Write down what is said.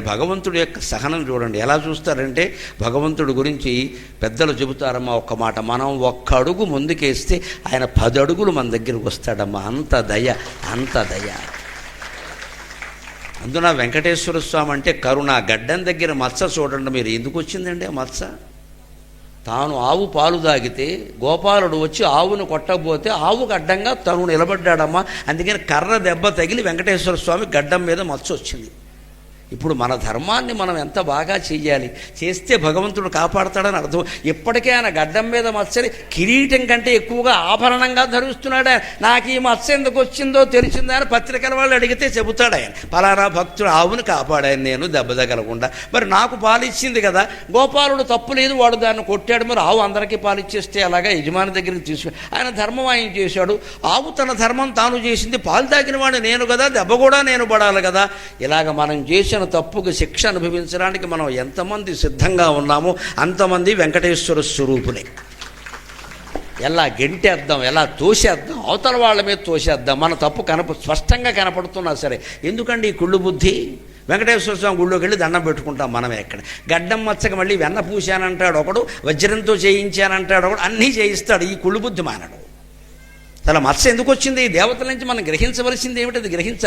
భగవంతుడి యొక్క సహనం చూడండి ఎలా చూస్తారంటే, భగవంతుడి గురించి పెద్దలు చెబుతారమ్మా ఒక్క మాట, మనం ఒక్క అడుగు ముందుకేస్తే ఆయన 10 అడుగులు మన దగ్గరికి వస్తాడమ్మా, అంత దయ, అంత దయ. అందున వెంకటేశ్వర స్వామి అంటే కరుణ. గడ్డం దగ్గర మత్స చూడండి మీరు, ఎందుకు వచ్చిందండి ఆ మత్స? తాను ఆవు పాలు తాగితే గోపాలుడు వచ్చి ఆవును కొట్టకపోతే ఆవుకు అడ్డంగా తను నిలబడ్డాడమ్మా, అందుకని కర్ర దెబ్బ తగిలి వెంకటేశ్వర స్వామి గడ్డం మీద మత్స వచ్చింది. ఇప్పుడు మన ధర్మాన్ని మనం ఎంత బాగా చెయ్యాలి, చేస్తే భగవంతుడు కాపాడతాడని అర్థం. ఇప్పటికే ఆయన గడ్డం మీద మత్సని కిరీటం కంటే ఎక్కువగా ఆభరణంగా ధరిస్తున్నాడు. నాకు ఈ మత్స ఎందుకు వచ్చిందో తెలిసిందా అని పత్రికల వాళ్ళు అడిగితే చెబుతాడు ఆయన, పలానా భక్తుడు ఆవును కాపాడాను నేను దెబ్బ తగలకుండా. మరి నాకు పాలిచ్చింది కదా, గోపాలుడు తప్పు లేదు, వాడు దాన్ని కొట్టాడు, మరి ఆవు అందరికీ పాలిచ్చేస్తే అలాగా యజమాని దగ్గరికి తీసుకు ఆయన ధర్మం ఆయన చేశాడు. ఆవు తన ధర్మం తాను చేసింది, పాలు తాగిన వాడు నేను కదా, దెబ్బ కూడా నేను పడాలి కదా. ఇలాగ మనం చేసిన తప్పుకు శిక్ష అనుభవించడానికి మనం ఎంతమంది సిద్ధంగా ఉన్నామో అంతమంది వెంకటేశ్వర స్వరూపులే. ఎలా గెంటేద్దాం, ఎలా తోసేద్దాం, అవతల వాళ్ళ మీద తోసేద్దాం, మన తప్పు స్పష్టంగా కనపడుతున్నా సరే. ఎందుకండి ఈ కుళ్ళు బుద్ధి? వెంకటేశ్వర స్వామి గుళ్ళోకి వెళ్ళి దండం పెట్టుకుంటాం మనమే. ఎక్కడ గడ్డం మచ్చక మళ్ళీ వెన్న పూశానంటాడు ఒకడు, వజ్రంతో చేయించానంటాడు ఒకడు, అన్నీ చేయిస్తాడు. ఈ కుళ్ళు బుద్ధి మానడు. అసలు మత్స ఎందుకు వచ్చింది? దేవతల నుంచి మనం గ్రహించవలసింది ఏమిటది గ్రహించాలి.